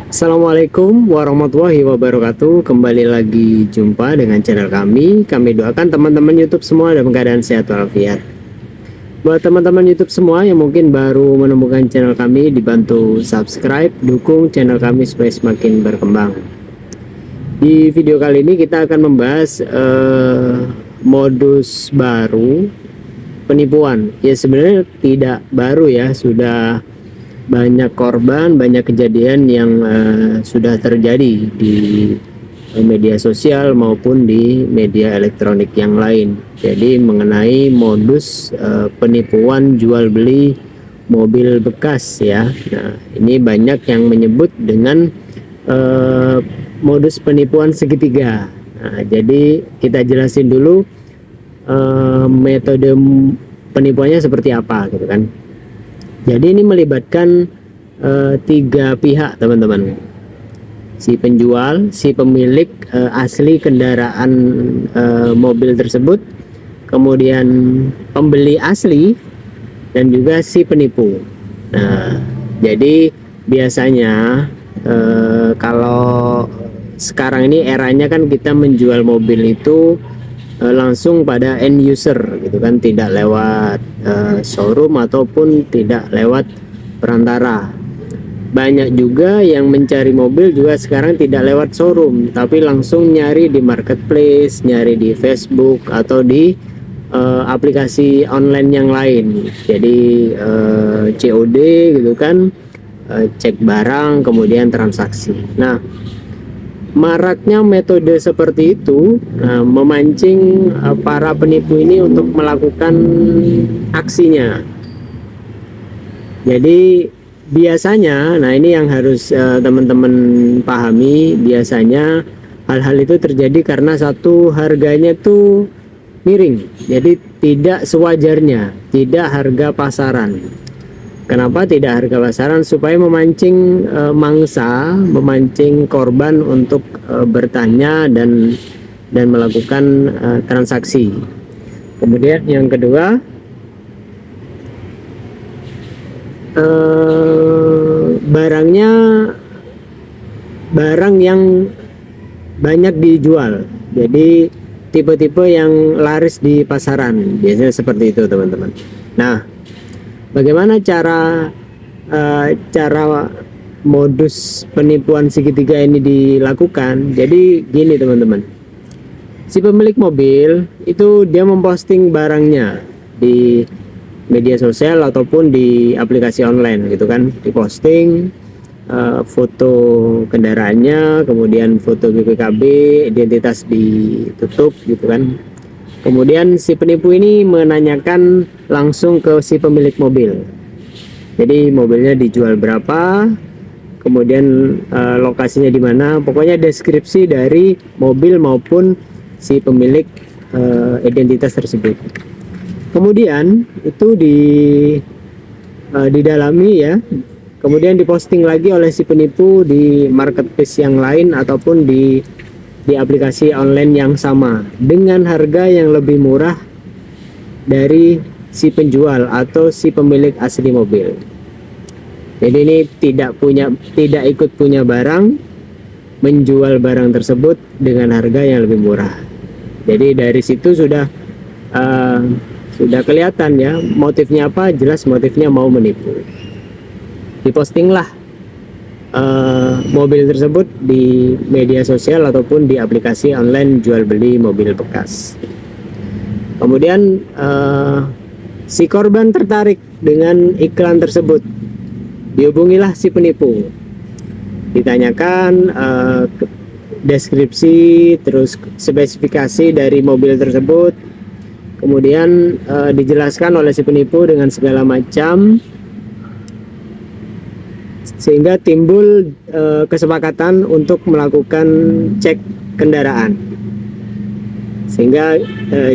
Assalamualaikum warahmatullahi wabarakatuh. Kembali lagi jumpa dengan channel kami. Kami doakan teman-teman YouTube semua dalam keadaan sehat walafiat. Buat teman-teman YouTube semua yang mungkin baru menemukan channel kami, dibantu subscribe, dukung channel kami supaya semakin berkembang. Di video kali ini kita akan membahas modus baru penipuan. Ya sebenarnya tidak baru ya, sudah banyak korban, banyak kejadian yang sudah terjadi di media sosial maupun di media elektronik yang lain. Jadi mengenai modus penipuan jual beli mobil bekas ya. Nah, ini banyak yang menyebut dengan modus penipuan segitiga. Nah, jadi kita jelasin dulu metode penipuannya seperti apa gitu kan. Jadi ini melibatkan tiga pihak teman-teman, si penjual, si pemilik asli kendaraan mobil tersebut, kemudian pembeli asli, dan juga si penipu. Nah, jadi biasanya kalau sekarang ini eranya kan kita menjual mobil itu langsung pada end user gitu kan, tidak lewat showroom ataupun tidak lewat perantara. Banyak juga yang mencari mobil juga sekarang tidak lewat showroom, tapi langsung nyari di marketplace, nyari di Facebook atau di aplikasi online yang lain. Jadi COD gitu kan, cek barang kemudian transaksi. Nah, maraknya metode seperti itu memancing para penipu ini untuk melakukan aksinya. Jadi biasanya, nah ini yang harus teman-teman pahami, biasanya hal-hal itu terjadi karena satu, harganya tuh miring, jadi tidak sewajarnya, tidak harga pasaran. Kenapa tidak harga pasaran? Supaya memancing mangsa, memancing korban untuk bertanya dan melakukan transaksi. Kemudian yang kedua, barangnya barang yang banyak dijual. Jadi tipe-tipe yang laris di pasaran, biasanya seperti itu teman-teman. Nah, bagaimana cara modus penipuan segitiga ini dilakukan? Jadi gini teman-teman, si pemilik mobil itu dia memposting barangnya di media sosial ataupun di aplikasi online gitu kan, diposting foto kendaraannya, kemudian foto BPKB, identitas ditutup gitu kan. Kemudian si penipu ini menanyakan langsung ke si pemilik mobil. Jadi mobilnya dijual berapa, kemudian lokasinya di mana, pokoknya deskripsi dari mobil maupun si pemilik identitas tersebut. Kemudian itu didalami ya. Kemudian diposting lagi oleh si penipu di marketplace yang lain ataupun di aplikasi online yang sama dengan harga yang lebih murah dari si penjual atau si pemilik asli mobil. Jadi ini tidak ikut punya barang, menjual barang tersebut dengan harga yang lebih murah. Jadi dari situ sudah kelihatan ya motifnya apa, jelas motifnya mau menipu. Dipostinglah mobil tersebut di media sosial ataupun di aplikasi online jual beli mobil bekas. Kemudian si korban tertarik dengan iklan tersebut, dihubungilah si penipu, ditanyakan deskripsi terus spesifikasi dari mobil tersebut, kemudian dijelaskan oleh si penipu dengan segala macam, sehingga timbul kesepakatan untuk melakukan cek kendaraan, sehingga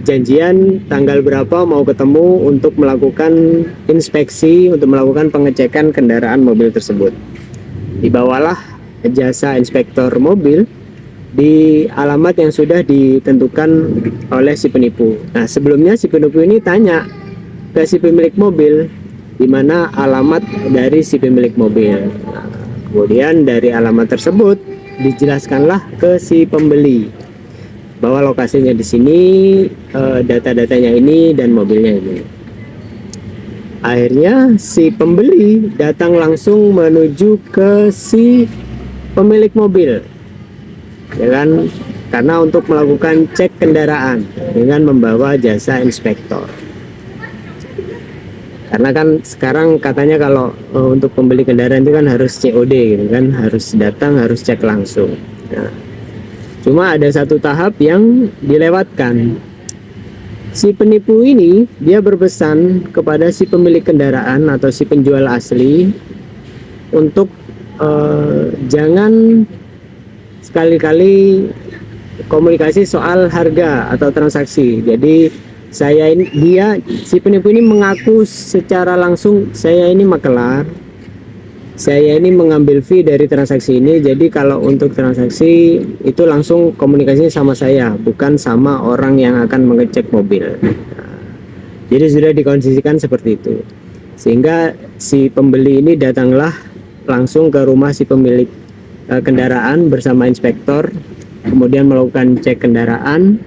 janjian tanggal berapa mau ketemu untuk melakukan inspeksi, untuk melakukan pengecekan kendaraan mobil tersebut. Dibawalah jasa inspektor mobil di alamat yang sudah ditentukan oleh si penipu. Nah, sebelumnya si penipu ini tanya ke si pemilik mobil di mana alamat dari si pemilik mobil. Nah, Kemudian dari alamat tersebut dijelaskanlah ke si pembeli bahwa lokasinya di sini, data-datanya ini, dan mobilnya ini. Akhirnya si pembeli datang langsung menuju ke si pemilik mobil, ya kan? Karena untuk melakukan cek kendaraan dengan membawa jasa inspektor. Karena kan sekarang katanya kalau untuk pembeli kendaraan itu kan harus COD gitu kan, harus datang, harus cek langsung. Nah, cuma ada satu tahap yang dilewatkan. Si penipu ini dia berpesan kepada si pemilik kendaraan atau si penjual asli untuk jangan sekali-kali komunikasi soal harga atau transaksi. Jadi si penipu ini mengaku secara langsung, saya ini makelar, saya ini mengambil fee dari transaksi ini. Jadi kalau untuk transaksi itu langsung komunikasinya sama saya, bukan sama orang yang akan mengecek mobil. Jadi sudah dikondisikan seperti itu, sehingga si pembeli ini datanglah langsung ke rumah si pemilik kendaraan bersama inspektor, kemudian melakukan cek kendaraan.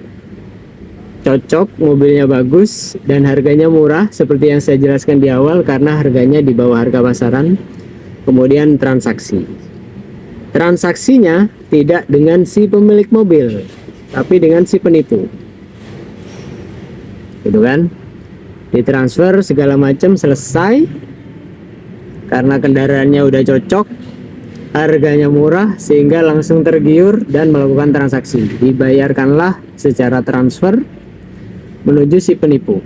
Cocok, mobilnya bagus, dan harganya murah seperti yang saya jelaskan di awal karena harganya di bawah harga pasaran. Kemudian transaksinya tidak dengan si pemilik mobil, tapi dengan si penipu, gitu kan? Ditransfer segala macam, selesai karena kendaraannya udah cocok, harganya murah, sehingga langsung tergiur dan melakukan transaksi. Dibayarkanlah secara transfer menuju si penipu.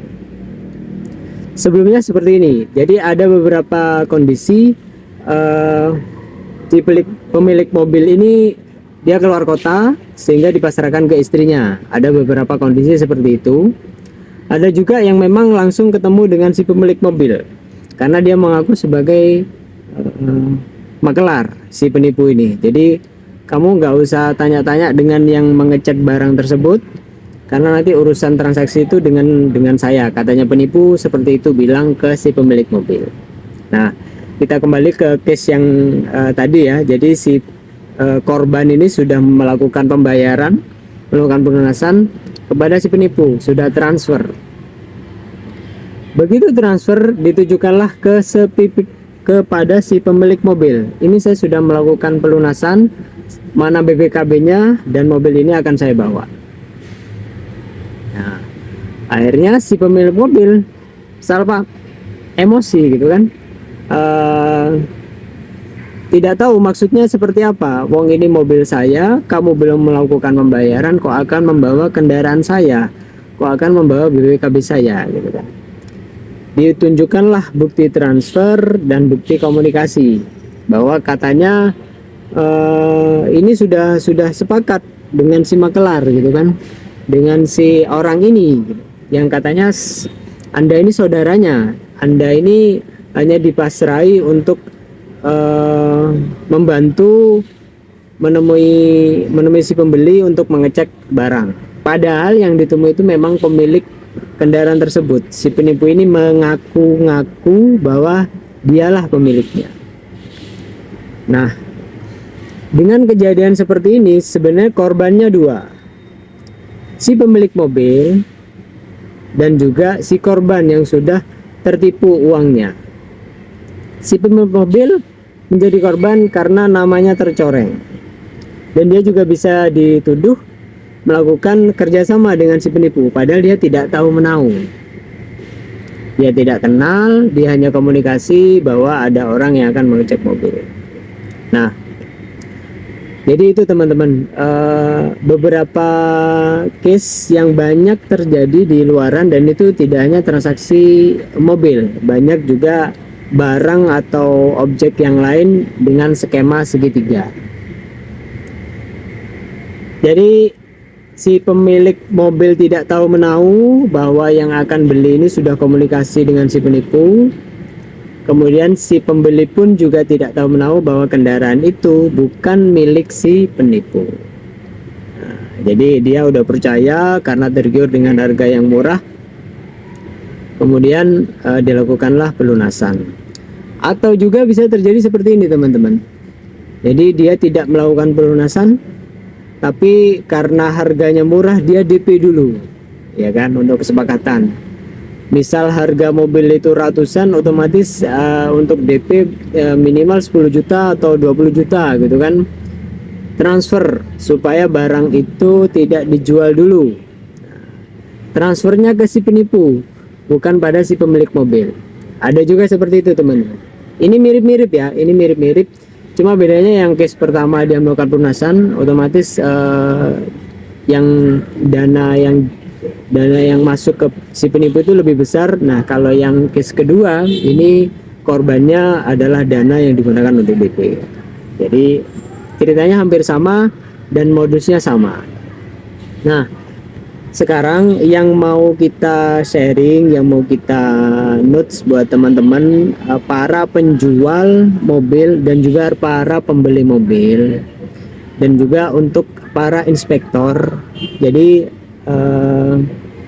Sebelumnya seperti ini. Jadi ada beberapa kondisi si pemilik mobil ini dia keluar kota sehingga dipasrahkan ke istrinya. Ada beberapa kondisi seperti itu. Ada juga yang memang langsung ketemu dengan si pemilik mobil karena dia mengaku sebagai makelar si penipu ini. Jadi kamu nggak usah tanya-tanya dengan yang mengecek barang tersebut, karena nanti urusan transaksi itu dengan saya, katanya penipu seperti itu bilang ke si pemilik mobil. Nah, kita kembali ke case yang tadi ya. Jadi si korban ini sudah melakukan pembayaran, melakukan pelunasan kepada si penipu, sudah transfer. Begitu transfer, ditujukanlah kepada si pemilik mobil. Ini saya sudah melakukan pelunasan, mana BPKB-nya, dan mobil ini akan saya bawa. Nah, akhirnya si pemilik mobil emosi gitu kan, tidak tahu maksudnya seperti apa. Wong ini mobil saya, kamu belum melakukan pembayaran, kok akan membawa kendaraan saya, kok akan membawa BPKB saya, gitu kan. Ditunjukkanlah bukti transfer dan bukti komunikasi bahwa katanya ini sudah sepakat dengan si makelar gitu kan, dengan si orang ini yang katanya Anda ini saudaranya, Anda ini hanya dipasrai untuk membantu menemui si pembeli untuk mengecek barang. Padahal yang ditemui itu memang pemilik kendaraan tersebut. Si penipu ini mengaku-ngaku bahwa dialah pemiliknya. Nah, dengan kejadian seperti ini sebenarnya korbannya dua, si pemilik mobil dan juga si korban yang sudah tertipu uangnya. Si pemilik mobil menjadi korban karena namanya tercoreng, dan dia juga bisa dituduh melakukan kerjasama dengan si penipu, padahal dia tidak tahu menahu, dia tidak kenal, dia hanya komunikasi bahwa ada orang yang akan mengecek mobil. Nah, jadi itu teman-teman, beberapa case yang banyak terjadi di luaran, dan itu tidak hanya transaksi mobil, banyak juga barang atau objek yang lain dengan skema segitiga. Jadi si pemilik mobil tidak tahu menahu bahwa yang akan beli ini sudah komunikasi dengan si penipu. Kemudian si pembeli pun juga tidak tahu menahu bahwa kendaraan itu bukan milik si penipu. Nah, jadi dia udah percaya karena tergiur dengan harga yang murah. Kemudian dilakukanlah pelunasan. Atau juga bisa terjadi seperti ini teman-teman. Jadi dia tidak melakukan pelunasan, tapi karena harganya murah dia DP dulu, ya kan, untuk kesepakatan. Misal harga mobil itu ratusan, otomatis untuk DP minimal 10 juta atau 20 juta gitu kan, transfer supaya barang itu tidak dijual dulu. Transfernya ke si penipu, bukan pada si pemilik mobil. Ada juga seperti itu teman-teman. Ini mirip-mirip ya, ini mirip-mirip. Cuma bedanya yang case pertama dia melakukan pelunasan, otomatis yang dana yang masuk ke si penipu itu lebih besar. Nah, kalau yang case kedua ini korbannya adalah dana yang digunakan untuk DP. Jadi ceritanya hampir sama dan modusnya sama. Nah, sekarang yang mau kita sharing, yang mau kita notes buat teman-teman para penjual mobil dan juga para pembeli mobil, dan juga untuk para inspektor. Jadi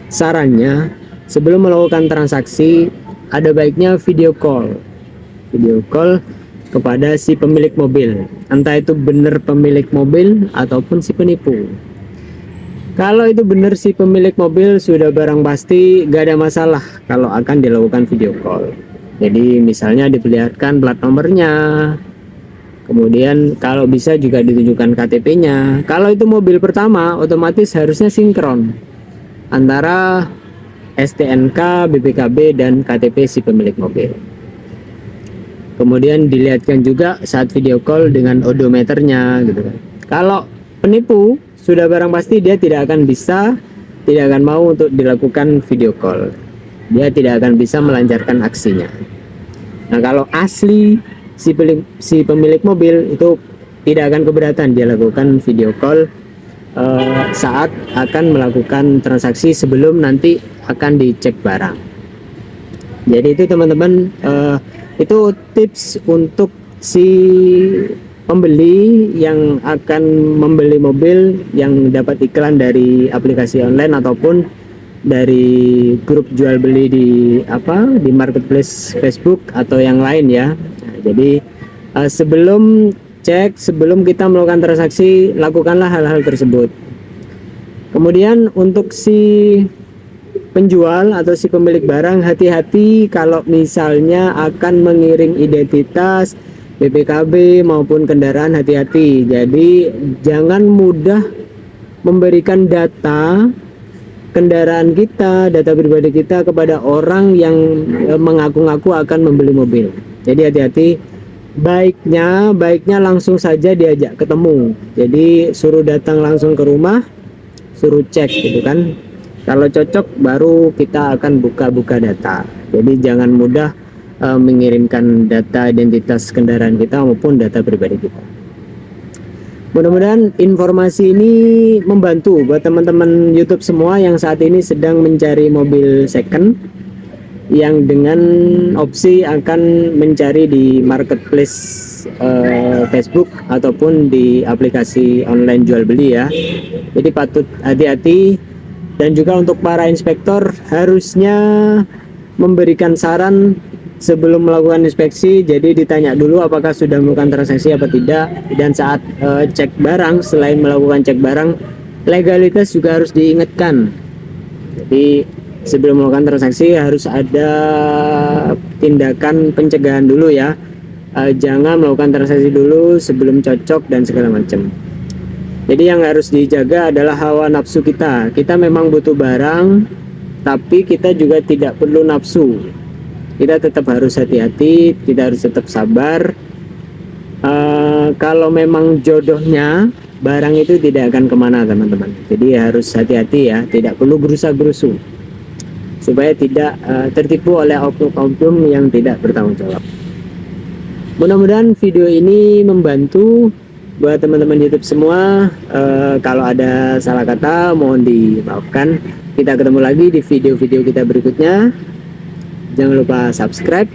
sarannya sebelum melakukan transaksi ada baiknya video call kepada si pemilik mobil, entah itu benar pemilik mobil ataupun si penipu. Kalau itu benar si pemilik mobil, sudah barang pasti gak ada masalah kalau akan dilakukan video call. Jadi misalnya diperlihatkan plat nomornya, kemudian kalau bisa juga ditunjukkan KTP-nya. Kalau itu mobil pertama, otomatis harusnya sinkron antara STNK, BPKB, dan KTP si pemilik mobil. Kemudian dilihatkan juga saat video call dengan odometernya gitu kan. Kalau penipu, sudah barang pasti dia tidak akan mau untuk dilakukan video call. Dia tidak akan bisa melancarkan aksinya. Nah, kalau asli si pemilik mobil itu tidak akan keberatan dia lakukan video call saat akan melakukan transaksi sebelum nanti akan dicek barang. Jadi itu teman-teman, itu tips untuk si pembeli yang akan membeli mobil yang dapat iklan dari aplikasi online ataupun dari grup jual beli di marketplace Facebook atau yang lain ya. Nah, jadi sebelum kita melakukan transaksi, lakukanlah hal-hal tersebut. Kemudian untuk si penjual atau si pemilik barang, hati-hati kalau misalnya akan mengirim identitas, BPKB maupun kendaraan, hati-hati. Jadi jangan mudah memberikan data kendaraan kita, data pribadi kita kepada orang yang mengaku-ngaku akan membeli mobil. Jadi hati-hati. Baiknya langsung saja diajak ketemu. Jadi suruh datang langsung ke rumah, suruh cek gitu kan. Kalau cocok baru kita akan buka data. Jadi jangan mudah mengirimkan data identitas kendaraan kita maupun data pribadi kita. Mudah-mudahan informasi ini membantu buat teman-teman YouTube semua yang saat ini sedang mencari mobil second, yang dengan opsi akan mencari di marketplace Facebook ataupun di aplikasi online jual beli ya. Jadi patut hati-hati, dan juga untuk para inspektor harusnya memberikan saran sebelum melakukan inspeksi. Jadi ditanya dulu apakah sudah melakukan transaksi apa tidak, dan saat cek barang, selain melakukan cek barang, legalitas juga harus diingatkan. Jadi sebelum melakukan transaksi harus ada tindakan pencegahan dulu ya. Jangan melakukan transaksi dulu sebelum cocok dan segala macam. Jadi yang harus dijaga adalah hawa nafsu kita. Kita memang butuh barang, tapi kita juga tidak perlu nafsu. Kita tetap harus hati-hati, kita harus tetap sabar. Kalau memang jodohnya, barang itu tidak akan kemana teman-teman. Jadi harus hati-hati ya, tidak perlu gerusa-gerusu, supaya tidak tertipu oleh oknum-oknum yang tidak bertanggung jawab. Mudah-mudahan video ini membantu buat teman-teman YouTube semua. Kalau ada salah kata mohon dimaafkan. Kita ketemu lagi di video-video kita berikutnya. Jangan lupa subscribe,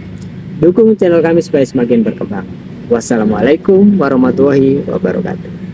dukung channel kami supaya semakin berkembang. Wassalamualaikum warahmatullahi wabarakatuh.